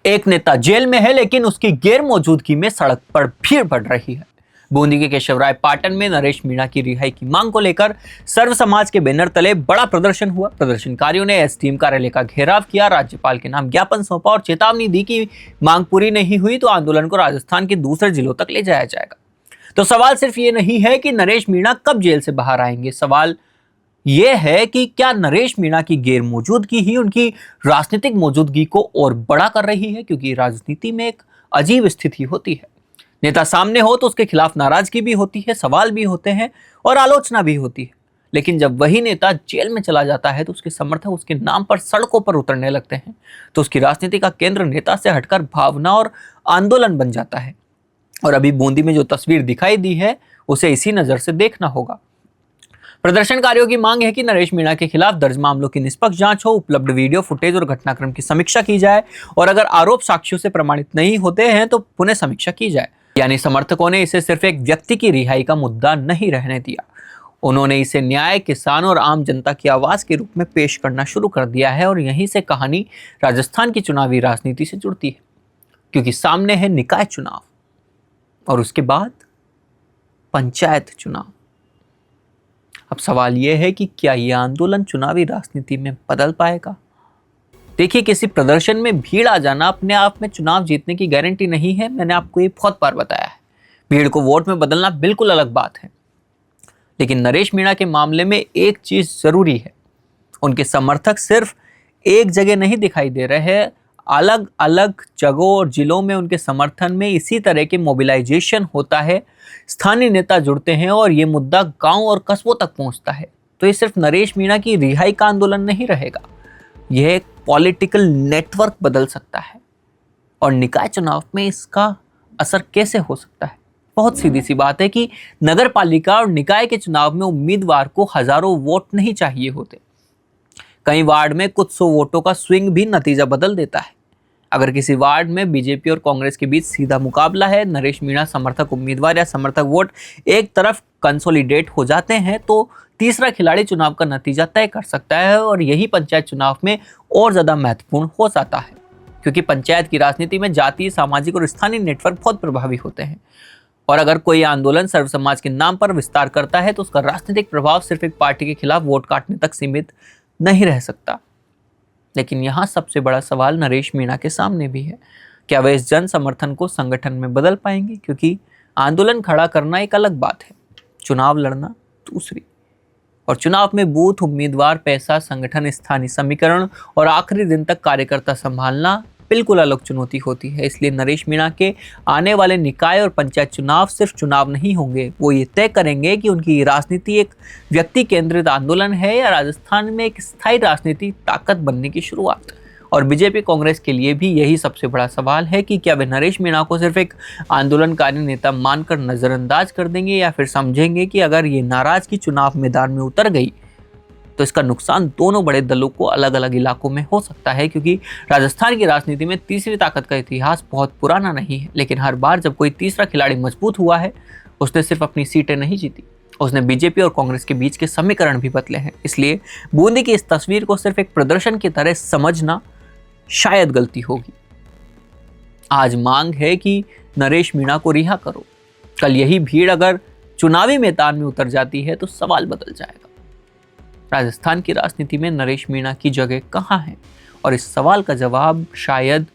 एक नेता जेल में है लेकिन उसकी गैर मौजूदगी में सड़क पर भीड़ बढ़ रही है। बूंदी के केशवराय पाटन में नरेश मीणा की रिहाई की मांग को लेकर सर्व समाज के बैनर तले बड़ा प्रदर्शन हुआ। प्रदर्शनकारियों ने एसडीएम कार्यालय का घेराव किया, राज्यपाल के नाम ज्ञापन सौंपा और चेतावनी दी कि मांग पूरी नहीं हुई तो आंदोलन को राजस्थान के दूसरे जिलों तक ले जाया जाएगा। तो सवाल सिर्फ ये नहीं है कि नरेश मीणा कब जेल से बाहर आएंगे, सवाल यह है कि क्या नरेश मीणा की गैर मौजूदगी ही उनकी राजनीतिक मौजूदगी को और बड़ा कर रही है, क्योंकि राजनीति में एक अजीब स्थिति होती है। नेता सामने हो तो उसके खिलाफ नाराजगी भी होती है, सवाल भी होते हैं और आलोचना भी होती है, लेकिन जब वही नेता जेल में चला जाता है तो उसके समर्थक उसके नाम पर सड़कों पर उतरने लगते हैं, तो उसकी राजनीति का केंद्र नेता से हटकर भावना और आंदोलन बन जाता है। और अभी बूंदी में जो तस्वीर दिखाई दी है उसे इसी नजर से देखना होगा। प्रदर्शनकारियों की मांग है कि नरेश मीणा के खिलाफ दर्ज मामलों की निष्पक्ष जांच हो, उपलब्ध वीडियो फुटेज और घटनाक्रम की समीक्षा की जाए और अगर आरोप साक्ष्यों से प्रमाणित नहीं होते हैं तो पुनः समीक्षा की जाए। यानी समर्थकों ने इसे सिर्फ एक व्यक्ति की रिहाई का मुद्दा नहीं रहने दिया, उन्होंने इसे न्याय, किसान और आम जनता की आवाज के रूप में पेश करना शुरू कर दिया है। और यहीं से कहानी राजस्थान की चुनावी राजनीति से जुड़ती है, क्योंकि सामने है निकाय चुनाव और उसके बाद पंचायत चुनाव। अब सवाल यह है कि क्या यह आंदोलन चुनावी राजनीति में बदल पाएगा? देखिए, किसी प्रदर्शन में भीड़ आ जाना अपने आप में चुनाव जीतने की गारंटी नहीं है। मैंने आपको ये बहुत बार बताया है। भीड़ को वोट में बदलना बिल्कुल अलग बात है, लेकिन नरेश मीणा के मामले में एक चीज जरूरी है, उनके समर्थक सिर्फ एक जगह नहीं दिखाई दे रहे हैं, अलग अलग जगहों और जिलों में उनके समर्थन में इसी तरह के मोबिलाइजेशन होता है। स्थानीय नेता जुड़ते हैं और ये मुद्दा गांव और कस्बों तक पहुंचता है। तो ये सिर्फ नरेश मीणा की रिहाई का आंदोलन नहीं रहेगा, यह एक पॉलिटिकल नेटवर्क बदल सकता है। और निकाय चुनाव में इसका असर कैसे हो सकता है? बहुत सीधी सी बात है कि नगर पालिका और निकाय के चुनाव में उम्मीदवार को हजारों वोट नहीं चाहिए होते। कई वार्ड में कुछ 100 वोटों का स्विंग भी नतीजा बदल देता है। अगर किसी वार्ड में बीजेपी और कांग्रेस के बीच सीधा मुकाबला है, नरेश मीणा समर्थक उम्मीदवार या समर्थक वोट एक तरफ कंसोलिडेट हो जाते हैं तो तीसरा खिलाड़ी चुनाव का नतीजा तय कर सकता है। और यही पंचायत चुनाव में और ज्यादा महत्वपूर्ण हो जाता है, क्योंकि पंचायत की राजनीति में जातीय, सामाजिक और स्थानीय नेटवर्क बहुत प्रभावी होते हैं। और अगर कोई आंदोलन सर्व समाज के नाम पर विस्तार करता है तो उसका राजनीतिक प्रभाव सिर्फ एक पार्टी के खिलाफ वोट काटने तक सीमित नहीं रह सकता। लेकिन यहाँ सबसे बड़ा सवाल नरेश मीणा के सामने भी है, क्या वे इस जन समर्थन को संगठन में बदल पाएंगे? क्योंकि आंदोलन खड़ा करना एक अलग बात है, चुनाव लड़ना दूसरी। और चुनाव में बूथ, उम्मीदवार, पैसा, संगठन, स्थानीय समीकरण और आखिरी दिन तक कार्यकर्ता संभालना बिल्कुल अलग चुनौती होती है। इसलिए नरेश मीणा के आने वाले निकाय और पंचायत चुनाव सिर्फ चुनाव नहीं होंगे, वो ये तय करेंगे कि उनकी राजनीति एक व्यक्ति केंद्रित आंदोलन है या राजस्थान में एक स्थायी राजनीति ताकत बनने की शुरुआत। और बीजेपी, कांग्रेस के लिए भी यही सबसे बड़ा सवाल है कि क्या वे नरेश मीणा को सिर्फ एक आंदोलनकारी नेता मानकर नजरअंदाज कर देंगे या फिर समझेंगे कि अगर ये नाराजगी चुनाव मैदान में उतर गई तो इसका नुकसान दोनों बड़े दलों को अलग अलग इलाकों में हो सकता है। क्योंकि राजस्थान की राजनीति में तीसरी ताकत का इतिहास बहुत पुराना नहीं है, लेकिन हर बार जब कोई तीसरा खिलाड़ी मजबूत हुआ है उसने सिर्फ अपनी सीटें नहीं जीती, उसने बीजेपी और कांग्रेस के बीच के समीकरण भी बदले हैं। इसलिए बूंदी की इस तस्वीर को सिर्फ एक प्रदर्शन की तरह समझना शायद गलती होगी। आज मांग है कि नरेश मीणा को रिहा करो, कल यही भीड़ अगर चुनावी मैदान में उतर जाती है तो सवाल बदल जाएगा। राजस्थान की राजनीति में नरेश मीणा की जगह कहां है? और इस सवाल का जवाब शायद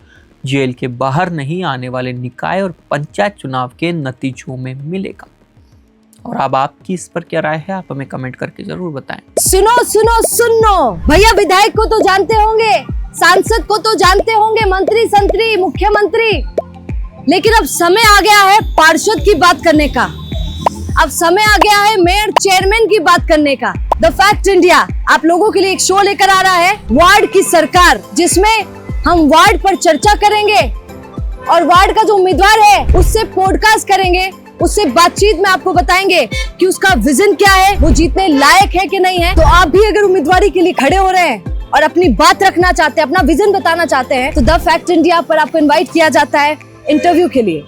जेल के बाहर नहीं, आने वाले निकाय और पंचायत चुनाव के नतीजों में मिलेगा। और अब आपकी इस पर क्या राय है, आप हमें कमेंट करके जरूर बताएं। सुनो सुनो सुनो भैया, विधायक को तो जानते होंगे, सांसद को तो जानते होंगे, मंत्री, संतरी, मुख्यमंत्री, लेकिन अब समय आ गया है पार्षद की बात करने का। अब समय आ गया है मेयर, चेयरमैन की बात करने का। द फैक्ट इंडिया आप लोगों के लिए एक शो लेकर आ रहा है, वार्ड की सरकार, जिसमें हम वार्ड पर चर्चा करेंगे और वार्ड का जो उम्मीदवार है उससे पॉडकास्ट करेंगे, उससे बातचीत में आपको बताएंगे कि उसका विजन क्या है, वो जीतने लायक है कि नहीं है। तो आप भी अगर उम्मीदवारी के लिए खड़े हो रहे हैं और अपनी बात रखना चाहते हैं, अपना विजन बताना चाहते हैं, तो द फैक्ट इंडिया पर आपको इनवाइट किया जाता है इंटरव्यू के लिए।